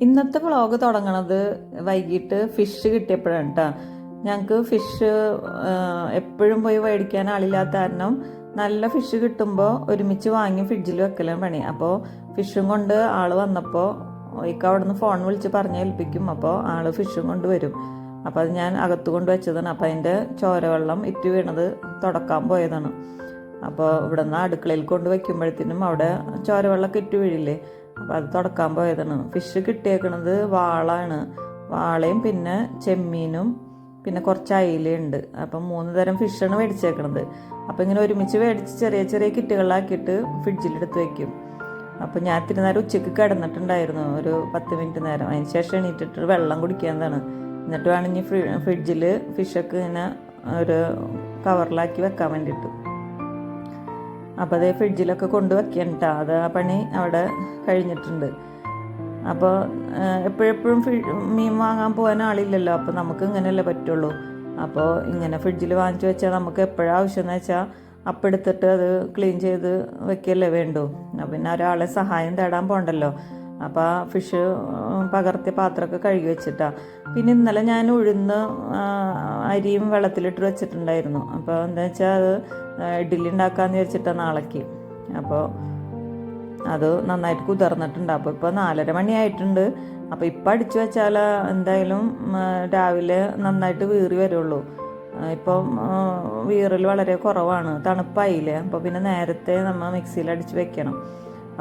ഇന്നത്തെ വ്ളോഗ് തുടങ്ങണത് വൈകിട്ട് ഫിഷ് കിട്ടിയപ്പോഴാണ് കേട്ടോ. ഞങ്ങൾക്ക് ഫിഷ് എപ്പോഴും പോയി മേടിക്കാൻ ആളില്ലാത്ത കാരണം നല്ല ഫിഷ് കിട്ടുമ്പോൾ ഒരുമിച്ച് വാങ്ങി ഫ്രിഡ്ജിൽ വെക്കലാണ് പണി. അപ്പോൾ ഫിഷും കൊണ്ട് ആൾ വന്നപ്പോൾ ഇക്ക അവിടെ നിന്ന് ഫോൺ വിളിച്ച് പറഞ്ഞേൽപ്പിക്കും. അപ്പോൾ ആൾ ഫിഷും കൊണ്ട് വരും. അപ്പോൾ അത് ഞാൻ അകത്ത് കൊണ്ട് വെച്ചതാണ്. അപ്പോൾ അതിൻ്റെ ചോരവെള്ളം ഇറ്റ് വീണത് തുടക്കാൻ പോയതാണ്. അപ്പോൾ ഇവിടെ നിന്ന് അടുക്കളയിൽ കൊണ്ട് വയ്ക്കുമ്പോഴത്തേനും അവിടെ ചോരവെള്ളമൊക്കെ ഇറ്റ് വീഴില്ലേ, അപ്പോൾ അത് തുടക്കാൻ പോയതാണ്. ഫിഷ് കിട്ടിയേക്കണത് വാളാണ്. വാളയും പിന്നെ ചെമ്മീനും പിന്നെ കുറച്ച് അയിലുണ്ട്. അപ്പം 3 തരം ഫിഷാണ് മേടിച്ചേക്കണത്. അപ്പോൾ ഇങ്ങനെ ഒരുമിച്ച് മേടിച്ച് ചെറിയ ചെറിയ കിറ്റുകളിലാക്കിയിട്ട് ഫ്രിഡ്ജിലെടുത്ത് വയ്ക്കും. അപ്പോൾ ഞാൻ ഇത്തിരി നേരം ഉച്ചയ്ക്ക് കിടന്നിട്ടുണ്ടായിരുന്നു, ഒരു 10 മിനിറ്റ് നേരം. അതിന് ശേഷം എണീറ്റിട്ട് വെള്ളം കുടിക്കാവുന്നതാണ്. എന്നിട്ട് വേണം ഇനി ഫ്രിഡ്ജിൽ ഫിഷൊക്കെ ഇങ്ങനെ ഒരു കവറിലാക്കി വെക്കാൻ വേണ്ടിയിട്ട്. അപ്പോൾ അതേ ഫ്രിഡ്ജിലൊക്കെ കൊണ്ട് വെക്കണ്ട, അത് ആ പണി അവിടെ കഴിഞ്ഞിട്ടുണ്ട്. അപ്പോൾ എപ്പോഴെപ്പോഴും മീൻ വാങ്ങാൻ പോകാൻ ആളില്ലല്ലോ, അപ്പോൾ നമുക്ക് ഇങ്ങനെയല്ലേ പറ്റുള്ളൂ. അപ്പോൾ ഇങ്ങനെ ഫ്രിഡ്ജിൽ വാങ്ങിച്ചു വെച്ചാൽ നമുക്ക് എപ്പോഴാണ് ആവശ്യം എന്ന് വെച്ചാൽ അപ്പം എടുത്തിട്ട് അത് ക്ലീൻ ചെയ്ത് വെക്കല്ലേ വേണ്ടൂ. പിന്നെ ഒരാളെ സഹായം തേടാൻ പോകണ്ടല്ലോ. അപ്പോൾ ആ ഫിഷ് പകർത്തിയ പാത്രമൊക്കെ കഴുകി വെച്ചിട്ടാണ്. പിന്നെ ഇന്നലെ ഞാൻ ഉഴുന്ന് അരിയും വെള്ളത്തിലിട്ട് വെച്ചിട്ടുണ്ടായിരുന്നു. അപ്പോൾ എന്താ വെച്ചാൽ അത് ഇഡ്ഡലി ഉണ്ടാക്കാമെന്ന് വിചാരിച്ചിട്ടാണ് നാളേക്ക്. അപ്പോൾ അത് നന്നായിട്ട് കുതിർന്നിട്ടുണ്ട്. അപ്പോൾ ഇപ്പോൾ 4:30 മണിയായിട്ടുണ്ട്. അപ്പോൾ ഇപ്പം അടിച്ചു വെച്ചാൽ എന്തായാലും രാവിലെ നന്നായിട്ട് വീറി വരുള്ളൂ. ഇപ്പം വീറൽ വളരെ കുറവാണ്, തണുപ്പായില്ലേ. അപ്പോൾ പിന്നെ നേരത്തെ നമ്മൾ മിക്സിയിൽ അടിച്ച് വെക്കണം.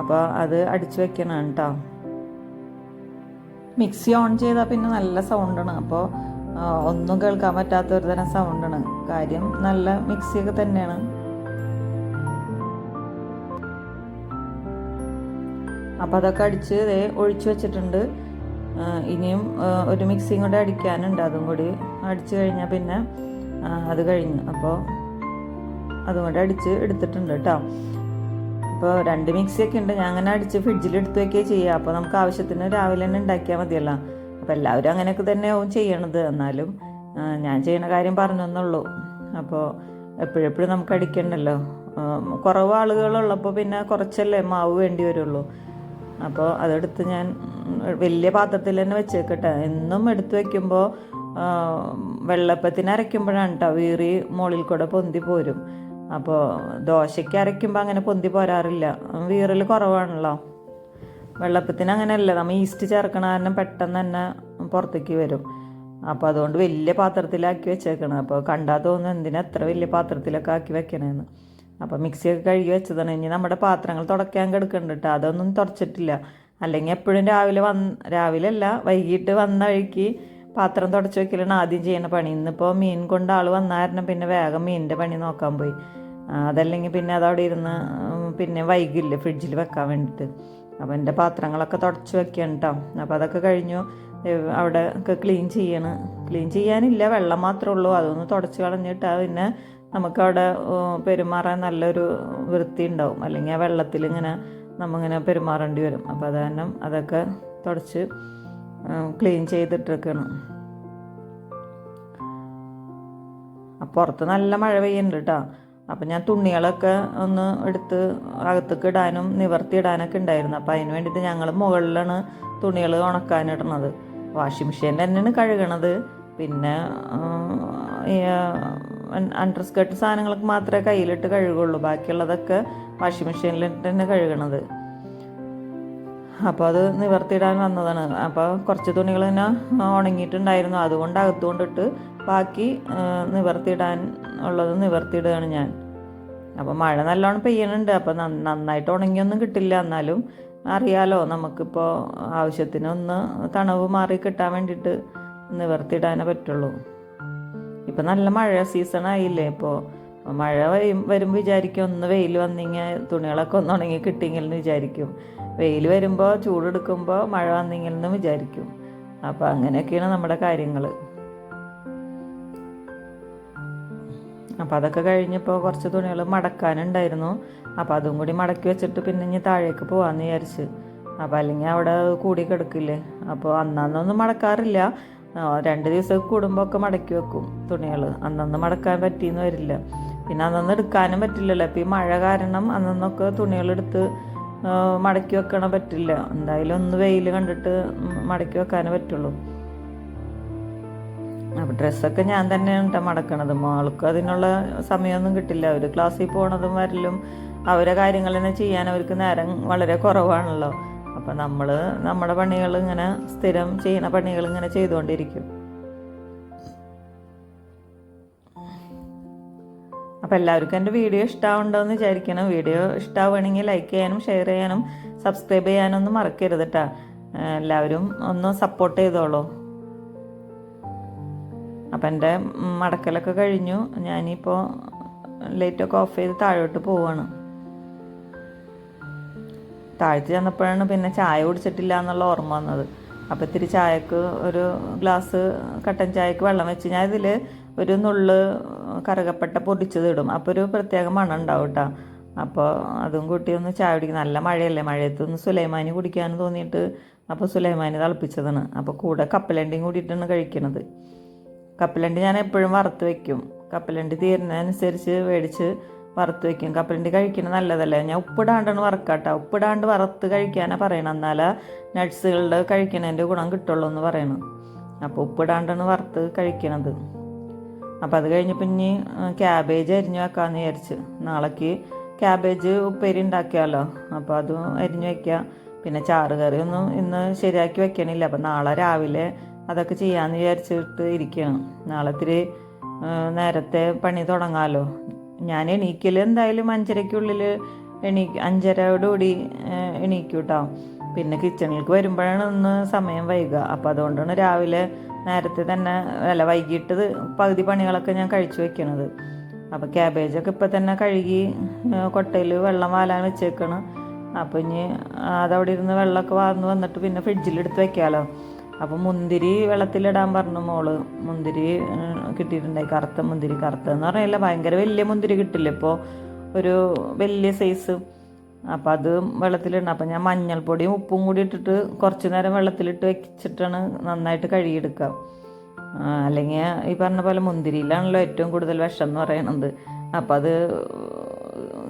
അപ്പോൾ അത് അടിച്ചു വെക്കണം കേട്ടോ. മിക്സി ഓൺ ചെയ്താൽ പിന്നെ നല്ല സൗണ്ടാണ്. അപ്പോൾ ഒന്നും കേൾക്കാൻ പറ്റാത്ത ഒരു തരം സൗണ്ടാണ്. കാര്യം നല്ല മിക്സിയൊക്കെ തന്നെയാണ്. അപ്പോൾ അതൊക്കെ അടിച്ച് ഒഴിച്ചു വെച്ചിട്ടുണ്ട്. ഇനിയും ഒരു മിക്സിയും കൂടെ അടിക്കാനുണ്ട്. അതും കൂടി അടിച്ചു കഴിഞ്ഞാൽ പിന്നെ അത് കഴിഞ്ഞു. അപ്പോൾ അതും കൂടെ അടിച്ച് എടുത്തിട്ടുണ്ട് കേട്ടോ. അപ്പോൾ 2 മിക്സിയൊക്കെ ഉണ്ട്. ഞാൻ അങ്ങനെ അടിച്ച് ഫ്രിഡ്ജിൽ എടുത്ത് വയ്ക്കുകയും ചെയ്യുക. അപ്പോൾ നമുക്ക് ആവശ്യത്തിന് രാവിലെ തന്നെ ഉണ്ടാക്കിയാൽ മതിയല്ലോ. അപ്പോൾ എല്ലാവരും അങ്ങനെയൊക്കെ തന്നെയാവും ചെയ്യണത്. എന്നാലും ഞാൻ ചെയ്യുന്ന കാര്യം പറഞ്ഞെന്നുള്ളൂ. അപ്പോൾ എപ്പോഴെപ്പോഴും നമുക്ക് അടിക്കണ്ടല്ലോ. കുറവ് ആളുകളുള്ളപ്പോൾ പിന്നെ കുറച്ചല്ലേ മാവ് വേണ്ടി വരുള്ളൂ. അപ്പോൾ അതെടുത്ത് ഞാൻ വലിയ പാത്രത്തിൽ തന്നെ വെച്ചേക്കട്ടെ. എന്നും എടുത്ത് വയ്ക്കുമ്പോൾ വെള്ളപ്പത്തിന് അരയ്ക്കുമ്പോഴാണ് കേട്ടോ വീറി മുകളിൽ കൂടെ പൊന്തി പോരും. അപ്പോൾ ദോശയ്ക്ക് അരയ്ക്കുമ്പോൾ അങ്ങനെ പൊന്തി പോരാറില്ല, വീറൽ കുറവാണല്ലോ. വെള്ളപ്പത്തിന് അങ്ങനെയല്ല, നമ്മൾ ഈസ്റ്റ് ചേർക്കണ കാരണം പെട്ടെന്ന് തന്നെ പുറത്തേക്ക് വരും. അപ്പോൾ അതുകൊണ്ട് വലിയ പാത്രത്തിലാക്കി വെച്ചേക്കണം. അപ്പോൾ കണ്ടാൽ തോന്നുന്നു എന്തിനാ എത്ര വലിയ പാത്രത്തിലൊക്കെ ആക്കി വെക്കണേന്ന്. അപ്പോൾ മിക്സിയൊക്കെ കഴുകി വെച്ചതാണ്. ഇനി നമ്മുടെ പാത്രങ്ങൾ തുടയ്ക്കാൻ കിടക്കുന്നുണ്ട് കേട്ടോ. അതൊന്നും തുടച്ചിട്ടില്ല. അല്ലെങ്കിൽ എപ്പോഴും രാവിലെ അല്ല വൈകിട്ട് വന്ന വഴിക്ക് പാത്രം തുടച്ച് വെക്കലാണ് ആദ്യം ചെയ്യുന്ന പണി. ഇന്നിപ്പോൾ മീൻ കൊണ്ട് ആൾ വന്ന കാരണം പിന്നെ വേഗം മീനിൻ്റെ പണി നോക്കാൻ പോയി. അതല്ലെങ്കിൽ പിന്നെ അതവിടെ ഇരുന്ന് പിന്നെ വൈകില്ലേ ഫ്രിഡ്ജിൽ വെക്കാൻ വേണ്ടിയിട്ട്. അപ്പോൾ എൻ്റെ പാത്രങ്ങളൊക്കെ തുടച്ച് വെക്കണം കേട്ടോ. അപ്പോൾ അതൊക്കെ കഴിഞ്ഞു. അവിടെ ഒക്കെ ക്ലീൻ ചെയ്യാനില്ല, വെള്ളം മാത്രമേ ഉള്ളൂ. അതൊന്ന് തുടച്ച് കളഞ്ഞിട്ട് പിന്നെ നമുക്കവിടെ പെരുമാറാൻ നല്ലൊരു വൃത്തി ഉണ്ടാവും. അല്ലെങ്കിൽ ആ വെള്ളത്തിൽ ഇങ്ങനെ നമ്മളിങ്ങനെ പെരുമാറേണ്ടി വരും. അപ്പോൾ അത് കാരണം അതൊക്കെ തുടച്ച് ക്ലീൻ ചെയ്തിട്ടിരിക്കണം. പുറത്ത് നല്ല മഴ പെയ്യുന്നുണ്ട് കേട്ടോ. അപ്പം ഞാൻ തുണികളൊക്കെ ഒന്ന് എടുത്ത് അകത്തേക്ക് ഇടാനും നിവർത്തി ഇടാനൊക്കെ ഉണ്ടായിരുന്നു. അപ്പോൾ അതിന് വേണ്ടിയിട്ട് ഞങ്ങൾ മുകളിലാണ് തുണികൾ ഉണക്കാനിടുന്നത്. വാഷിംഗ് മെഷീനിൽ തന്നെയാണ് കഴുകണത്. പിന്നെ അണ്ടർ സ്കേർട്ട് സാധനങ്ങൾക്ക് മാത്രമേ കയ്യിലിട്ട് കഴുകുള്ളൂ. ബാക്കിയുള്ളതൊക്കെ വാഷിംഗ് മെഷീനിലിട്ട് തന്നെ കഴുകണത്. അപ്പോൾ അത് നിവർത്തിയിടാൻ വന്നതാണ്. അപ്പോൾ കുറച്ച് തുണികൾ തന്നെ ഉണങ്ങിയിട്ടുണ്ടായിരുന്നു. അതുകൊണ്ട് അകത്ത് കൊണ്ടിട്ട് ബാക്കി നിവർത്തിയിടാൻ ഉള്ളത് നിവർത്തിയിടുകയാണ് ഞാൻ. അപ്പോൾ മഴ നല്ലോണം പെയ്യണുണ്ട്. അപ്പോൾ നന്നായിട്ട് ഉണങ്ങിയൊന്നും കിട്ടില്ല. എന്നാലും അറിയാലോ, നമുക്കിപ്പോൾ ആവശ്യത്തിനൊന്ന് തണവ് മാറി കിട്ടാൻ വേണ്ടിയിട്ട് നിവർത്തിയിടാനേ പറ്റുള്ളൂ. ഇപ്പം നല്ല മഴ സീസണായില്ലേ. ഇപ്പോൾ മഴ വരുമ്പോൾ വിചാരിക്കും ഒന്ന് വെയിൽ വന്നെങ്കിൽ തുണികളൊക്കെ ഒന്ന് ഉണങ്ങി കിട്ടിയെങ്കിൽ എന്ന് വിചാരിക്കും. വെയിൽ വരുമ്പോൾ ചൂടെടുക്കുമ്പോൾ മഴ വന്നെങ്കിൽ എന്ന് വിചാരിക്കും. അപ്പോൾ അങ്ങനെയൊക്കെയാണ് നമ്മുടെ കാര്യങ്ങൾ. അപ്പോൾ അതൊക്കെ കഴിഞ്ഞപ്പോൾ കുറച്ച് തുണികൾ മടക്കാനുണ്ടായിരുന്നു. അപ്പോൾ അതും കൂടി മടക്കി വെച്ചിട്ട് പിന്നെ ഇനി താഴേക്ക് പോകാമെന്ന് വിചാരിച്ച്. അപ്പോൾ അല്ലെങ്കിൽ അവിടെ കൂടി കിടക്കില്ലേ. അപ്പോൾ അന്നൊന്നും മടക്കാറില്ല. 2 ദിവസം കൂടുമ്പോൾ ഒക്കെ മടക്കി വെക്കും തുണികൾ. അന്നൊന്ന് മടക്കാൻ പറ്റിയെന്ന് വരില്ല. പിന്നെ അന്നൊന്ന് എടുക്കാനും പറ്റില്ലല്ലോ. ഇപ്പോൾ ഈ മഴ കാരണം അന്നൊക്കെ തുണികളെടുത്ത് മടക്കി വെക്കണ പറ്റില്ല. എന്തായാലും ഒന്ന് വെയിൽ കണ്ടിട്ട് മടക്കി വെക്കാനേ പറ്റുള്ളൂ. അപ്പോൾ ഡ്രസ്സൊക്കെ ഞാൻ തന്നെയാണ് കേട്ടോ മടക്കണത്. മോൾക്ക് അതിനുള്ള സമയമൊന്നും കിട്ടില്ല. അവർ ക്ലാസ്സിൽ പോണതും വരലും അവരെ കാര്യങ്ങൾ തന്നെ ചെയ്യാൻ അവർക്ക് നേരം വളരെ കുറവാണല്ലോ. അപ്പം നമ്മൾ നമ്മുടെ പണികൾ ഇങ്ങനെ സ്ഥിരം ചെയ്യുന്ന പണികൾ ഇങ്ങനെ ചെയ്തുകൊണ്ടിരിക്കും. അപ്പം എല്ലാവർക്കും എൻ്റെ വീഡിയോ ഇഷ്ടമാവുണ്ടോയെന്ന് വിചാരിക്കണം. വീഡിയോ ഇഷ്ടമാവുകയാണെങ്കിൽ ലൈക്ക് ചെയ്യാനും ഷെയർ ചെയ്യാനും സബ്സ്ക്രൈബ് ചെയ്യാനും ഒന്നും മറക്കരുത് കേട്ടോ. എല്ലാവരും ഒന്ന് സപ്പോർട്ട് ചെയ്തോളൂ. അപ്പം എൻ്റെ മടക്കലൊക്കെ കഴിഞ്ഞു. ഞാനിപ്പോൾ ലൈറ്റൊക്കെ ഓഫ് ചെയ്ത് താഴോട്ട് പോവാണ്. താഴ്ത്തി ചെന്നപ്പോഴാണ് പിന്നെ ചായ കുടിച്ചിട്ടില്ല എന്നുള്ള ഓർമ്മ വന്നത്. അപ്പോൾ ഇത്തിരി ചായക്ക് ഒരു ഗ്ലാസ് കട്ടൻ ചായക്ക് വെള്ളം വെച്ച് ഞാൻ ഇതിൽ ഒരു നുള്ള് കറുകപ്പട്ട പൊടിച്ചത് ഇടും. അപ്പോൾ ഒരു പ്രത്യേക മണം ഉണ്ടാവും കേട്ടോ. അപ്പോൾ അതും കൂട്ടി ഒന്ന് ചായ കുടിക്കും. നല്ല മഴയല്ലേ, മഴയത്തൊന്ന് സുലൈമാനി കുടിക്കാനും തോന്നിയിട്ട് അപ്പോൾ സുലൈമാനി തിളപ്പിച്ചതാണ്. അപ്പോൾ കൂടെ കപ്പലണ്ടിയും കൂടിയിട്ടാണ് കഴിക്കണത്. കപ്പലണ്ടി ഞാൻ എപ്പോഴും വറുത്ത് വയ്ക്കും. കപ്പലണ്ടി തീരുന്നതനുസരിച്ച് മേടിച്ച് വറുത്ത് വയ്ക്കും. കപ്പലണ്ടി കഴിക്കുന്നത് നല്ലതല്ലേ. ഞാൻ ഉപ്പിടാണ്ടാണ് വറക്കാട്ടോ. ഉപ്പിടാണ്ട് വറുത്ത് കഴിക്കാനാണ് പറയണം. എന്നാലേ നട്ട്സുകളുടെ കഴിക്കണതിൻ്റെ ഗുണം കിട്ടുള്ളൂ എന്ന് പറയണം. അപ്പോൾ ഉപ്പിടാണ്ടാണ് വറുത്ത് കഴിക്കണത്. അപ്പോൾ അത് കഴിഞ്ഞപ്പോൾ ഇനി ക്യാബേജ് അരിഞ്ഞു വെക്കാമെന്ന് വിചാരിച്ച്. നാളേക്ക് ക്യാബേജ് ഉപ്പേരി ഉണ്ടാക്കിയാലോ. അപ്പോൾ അതും അരിഞ്ഞു വയ്ക്കാം. പിന്നെ ചാറ് കറിയൊന്നും ഇന്ന് ശരിയാക്കി വെക്കണില്ല. അപ്പോൾ നാളെ രാവിലെ അതൊക്കെ ചെയ്യാമെന്ന് വിചാരിച്ചിട്ട് ഇരിക്കുകയാണ്. നാളെ ഇത്തിരി നേരത്തെ പണി തുടങ്ങാമല്ലോ. ഞാൻ എണീക്കൽ എന്തായാലും 5:30-ക്കുള്ളിൽ 5:30-ഓടുകൂടി എണീക്കും കേട്ടോ. പിന്നെ കിച്ചണിലേക്ക് വരുമ്പോഴാണ് ഒന്ന് സമയം വൈകുക. അപ്പോൾ അതുകൊണ്ടാണ് രാവിലെ നേരത്തെ തന്നെ വൈകിട്ട് പകുതി പണികളൊക്കെ ഞാൻ കഴിച്ചു വെക്കണത്. അപ്പോൾ ക്യാബേജൊക്കെ ഇപ്പം തന്നെ കഴുകി കൊട്ടയിൽ വെള്ളം വാലാൻ വെച്ചേക്കണം. അപ്പോൾ ഇനി അതവിടെ ഇരുന്ന് വെള്ളമൊക്കെ വാർന്ന് വന്നിട്ട് പിന്നെ ഫ്രിഡ്ജിലെടുത്ത് വെക്കാമല്ലോ. അപ്പോൾ മുന്തിരി വെള്ളത്തിലിടാൻ പറഞ്ഞു മോള്. മുന്തിരി കിട്ടിയിട്ടുണ്ടായി, കറുത്ത മുന്തിരി. കറുത്തതെന്ന് പറഞ്ഞാൽ ഭയങ്കര വലിയ മുന്തിരി കിട്ടില്ല ഇപ്പോൾ, ഒരു വലിയ സൈസ്. അപ്പോൾ അത് വെള്ളത്തിലിടണം. അപ്പോൾ ഞാൻ മഞ്ഞൾപ്പൊടിയും ഉപ്പും കൂടി ഇട്ടിട്ട് കുറച്ച് നേരം വെള്ളത്തിലിട്ട് വെച്ചിട്ടാണ് നന്നായിട്ട് കഴുകിയെടുക്കുക. അല്ലെങ്കിൽ ഈ പറഞ്ഞ പോലെ മുന്തിരിയിലാണല്ലോ ഏറ്റവും കൂടുതൽ വിഷം എന്ന് പറയണത്. അപ്പം അത്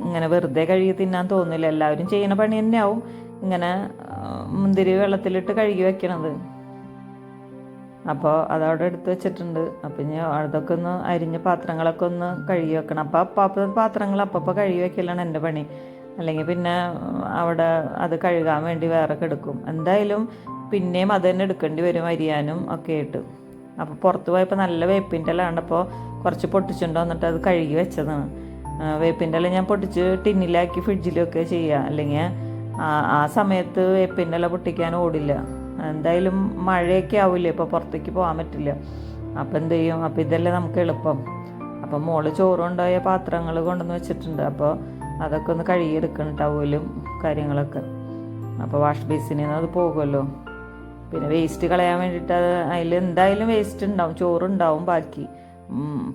ഇങ്ങനെ വെറുതെ കഴുകി തിന്നാൻ തോന്നില്ല. എല്ലാവരും ചെയ്യുന്ന പണി തന്നെയാവും ഇങ്ങനെ മുന്തിരി വെള്ളത്തിലിട്ട് കഴുകി വെക്കണത്. അപ്പോൾ അതവിടെ എടുത്ത് വെച്ചിട്ടുണ്ട്. അപ്പം ഇനി അതൊക്കെ ഒന്ന് അരിഞ്ഞ പാത്രങ്ങളൊക്കെ ഒന്ന് കഴുകി വെക്കണം. അപ്പോൾ പാത്രങ്ങൾ അപ്പോൾ കഴുകി വെക്കലാണ് എൻ്റെ പണി. അല്ലെങ്കിൽ പിന്നെ അവിടെ അത് കഴുകാൻ വേണ്ടി വേറെ കിടക്കും. എന്തായാലും പിന്നെയും അത് തന്നെ എടുക്കേണ്ടി വരും അരിയാനും ഒക്കെ ആയിട്ട്. അപ്പോൾ പുറത്ത് പോയപ്പോൾ നല്ല വേപ്പിൻ്റെ ഇല കണ്ടപ്പോൾ കുറച്ച് പൊട്ടിച്ചുകൊണ്ട് വന്നിട്ട് അത് കഴുകി വെച്ചതാണ്. വേപ്പിൻ്റെ ഇല ഞാൻ പൊട്ടിച്ച് ടിന്നിലാക്കി ഫ്രിഡ്ജിലൊക്കെ ചെയ്യുക. അല്ലെങ്കിൽ ആ സമയത്ത് വേപ്പിൻ്റെ ഇല പൊട്ടിക്കാൻ ഓടില്ല. എന്തായാലും മഴയൊക്കെ ആവില്ലേ, ഇപ്പോൾ പുറത്തേക്ക് പോകാൻ പറ്റില്ല. അപ്പം എന്ത് ചെയ്യും? അപ്പോൾ ഇതല്ലേ നമുക്ക് എളുപ്പം. അപ്പം മോള് ചോറുണ്ടായ പാത്രങ്ങൾ കൊണ്ടുവന്ന് വെച്ചിട്ടുണ്ട്. അപ്പോൾ അതൊക്കെ ഒന്ന് കഴുകിയെടുക്കണം, ടവലും കാര്യങ്ങളൊക്കെ. അപ്പോൾ വാഷ് ബേസിനിൽ നിന്ന് അത് പോകുമല്ലോ. പിന്നെ വേസ്റ്റ് കളയാൻ വേണ്ടിയിട്ട് അതിൽ എന്തായാലും വേസ്റ്റ് ഉണ്ടാവും, ചോറുണ്ടാവും ബാക്കി.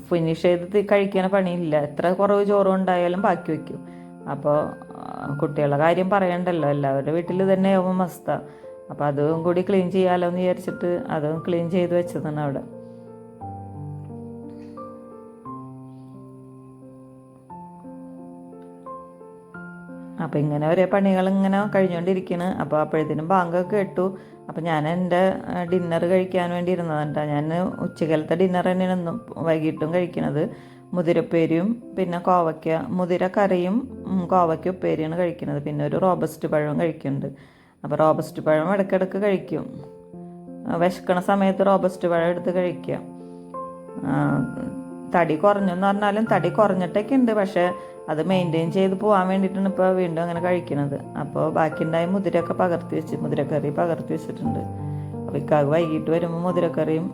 ഫിനിഷ് ചെയ്ത് കഴിക്കാൻ പണിയില്ല. എത്ര കുറവ് ചോറും ഉണ്ടായാലും ബാക്കി വയ്ക്കും. അപ്പോൾ കുട്ടികളുടെ കാര്യം പറയണ്ടല്ലോ, എല്ലാവരുടെ വീട്ടിൽ തന്നെ ആവും അവസ്ഥ. അപ്പോൾ അതും കൂടി ക്ലീൻ ചെയ്യാമല്ലോ എന്ന് വിചാരിച്ചിട്ട് അതും ക്ലീൻ ചെയ്ത് വെച്ചതാണ് അവിടെ. അപ്പോൾ ഇങ്ങനെ ഒരേ പണികൾ ഇങ്ങനെ കഴിഞ്ഞുകൊണ്ടിരിക്കുന്നു. അപ്പോൾ അപ്പോഴത്തേനും ബാങ്കൊക്കെ കേട്ടു. അപ്പോൾ ഞാൻ എൻ്റെ ഡിന്നർ കഴിക്കാൻ വേണ്ടി ഇരുന്നതാണ്. ഞാൻ ഉച്ചകാലത്തെ ഡിന്നർ തന്നെയാണ് വൈകിട്ടും കഴിക്കുന്നത്. മുതിരപ്പേരിയും പിന്നെ കോവയ്ക്ക, മുതിര കറിയും കോവയ്ക്ക ഉപ്പേരിയാണ് കഴിക്കുന്നത്. പിന്നെ ഒരു റോബസ്റ്റ് പഴവും കഴിക്കുന്നുണ്ട്. അപ്പോൾ റോബസ്റ്റ് പഴം ഇടയ്ക്കിടയ്ക്ക് കഴിക്കും. വിശക്കണ സമയത്ത് റോബസ്റ്റ് പഴം എടുത്ത് കഴിക്കുക. തടി കുറഞ്ഞെന്ന് പറഞ്ഞാലും തടി കുറഞ്ഞിട്ടൊക്കെ ഉണ്ട്. പക്ഷേ അത് മെയിൻറ്റെയിൻ ചെയ്ത് പോകാൻ വേണ്ടിയിട്ടാണ് ഇപ്പോൾ വീണ്ടും അങ്ങനെ കഴിക്കുന്നത്. അപ്പോൾ ബാക്കിയുണ്ടായ മുതിരയൊക്കെ മുതിരക്കറി പകർത്തി വെച്ചിട്ടുണ്ട്. അപ്പോൾ ഇക്കാവ് വൈകിട്ട് വരുമ്പോൾ മുതിരക്കറിയും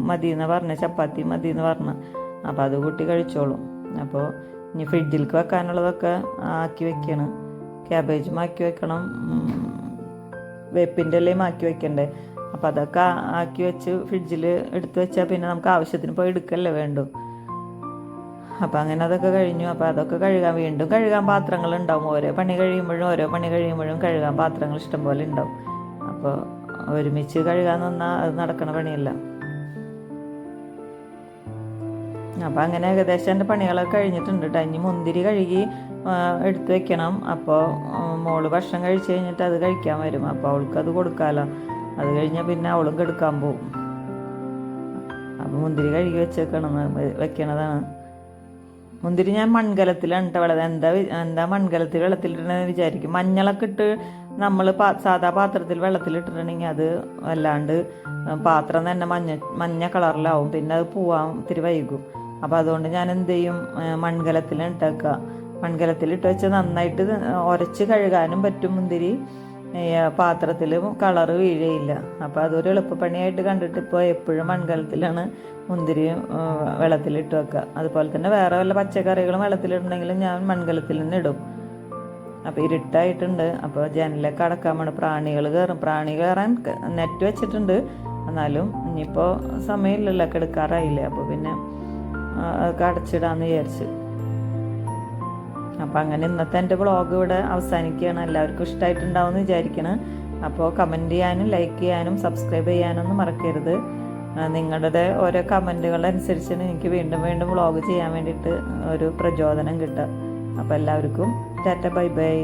മതിയെന്ന് പറഞ്ഞ, ചപ്പാത്തി മതിയെന്ന് പറഞ്ഞ. അപ്പോൾ അത് കൂട്ടി കഴിച്ചോളും. അപ്പോൾ ഇനി ഫ്രിഡ്ജിലേക്ക് വെക്കാനുള്ളതൊക്കെ ആക്കി വെക്കണം. ക്യാബേജും ആക്കി വെക്കണം, വേപ്പിൻ്റെ ഇലയും ആക്കി വെക്കണ്ടേ. അപ്പോൾ അതൊക്കെ ആക്കി വെച്ച് ഫ്രിഡ്ജിൽ എടുത്ത് വെച്ചാൽ പിന്നെ നമുക്ക് ആവശ്യത്തിന് പോയി എടുക്കല്ലേ വേണ്ടു. അപ്പോൾ അങ്ങനെ അതൊക്കെ കഴിഞ്ഞു. അപ്പോൾ അതൊക്കെ വീണ്ടും കഴുകാൻ പാത്രങ്ങളുണ്ടാവും. ഓരോ പണി കഴിയുമ്പോഴും കഴുകാൻ പാത്രങ്ങൾ ഇഷ്ടംപോലെ ഉണ്ടാവും. അപ്പോൾ ഒരുമിച്ച് കഴുകാൻ നിന്നാൽ അത് നടക്കണ പണിയല്ല. അപ്പോൾ അങ്ങനെ ഏകദേശം എൻ്റെ പണികളൊക്കെ കഴിഞ്ഞിട്ടുണ്ട് കേട്ടോ. ഇനി മുന്തിരി കഴുകി എടുത്ത് വെക്കണം. അപ്പോൾ മോള് ഭക്ഷണം കഴിച്ച് കഴിഞ്ഞിട്ട് അത് കഴിക്കാൻ വരും. അപ്പോൾ അവൾക്കത് കൊടുക്കാമല്ലോ. അത് കഴിഞ്ഞാൽ പിന്നെ അവളും കെടുക്കാൻ പോകും. അപ്പോൾ മുന്തിരി കഴുകി വെക്കണതാണ്. മുന്തിരി ഞാൻ മൺകലത്തിലാണ് ഇട്ട വെള്ളം. എന്താ മൺകലത്തിൽ വെള്ളത്തിലിടണമെന്ന് വിചാരിക്കും. മഞ്ഞളൊക്കെ ഇട്ട് നമ്മൾ സാധാ പാത്രത്തിൽ വെള്ളത്തിലിട്ടിട്ടുണ്ടെങ്കിൽ അത് വല്ലാണ്ട് പാത്രം തന്നെ മഞ്ഞ കളറിലാവും. പിന്നെ അത് പോവാൻ ഇത്തിരി വൈകും. അപ്പോൾ അതുകൊണ്ട് ഞാൻ എന്ത് ചെയ്യും, മൺകലത്തിലാണ് ഇട്ടേക്കുക. മൺകലത്തിലിട്ട് വെച്ച് നന്നായിട്ട് ഉരച്ച് കഴുകാനും പറ്റും. മുന്തിരി പാത്രത്തിൽ കളറ് വീഴയില്ല. അപ്പോൾ അതൊരു എളുപ്പപ്പണിയായിട്ട് കണ്ടിട്ട് ഇപ്പോൾ എപ്പോഴും മൺകലത്തിലാണ് മുന്തിരി വെള്ളത്തിലിട്ട് വെക്കുക. അതുപോലെ തന്നെ വേറെ വല്ല പച്ചക്കറികളും വെള്ളത്തിലിട്ടുണ്ടെങ്കിലും ഞാൻ മൺകലത്തിൽ നിന്ന് ഇടും. അപ്പോൾ ഇരുട്ടായിട്ടുണ്ട്. അപ്പോൾ ജനലൊക്കെ അടക്കാൻ വേണം. പ്രാണികൾ കയറും. പ്രാണി കയറാൻ നെറ്റ് വെച്ചിട്ടുണ്ട്. എന്നാലും ഇനിയിപ്പോൾ സമയമില്ലല്ലോ, കിടക്കാറായില്ലേ. അപ്പോൾ പിന്നെ അതൊക്കെ അടച്ചിടാമെന്ന് വിചാരിച്ചു. അപ്പോൾ അങ്ങനെ ഇന്നത്തെ എൻ്റെ വ്ളോഗ് ഇവിടെ അവസാനിക്കുകയാണ്. എല്ലാവർക്കും ഇഷ്ടമായിട്ടുണ്ടാവും എന്ന് വിചാരിക്കണം. അപ്പോൾ കമൻറ്റ് ചെയ്യാനും ലൈക്ക് ചെയ്യാനും സബ്സ്ക്രൈബ് ചെയ്യാനൊന്നും മറക്കരുത്. നിങ്ങളുടെ ഓരോ കമൻറ്റുകളനുസരിച്ചാണ് എനിക്ക് വീണ്ടും വീണ്ടും വ്ളോഗ് ചെയ്യാൻ വേണ്ടിയിട്ട് ഒരു പ്രചോദനം കിട്ടുക. അപ്പോൾ എല്ലാവർക്കും ടാറ്റ ബൈ ബൈ.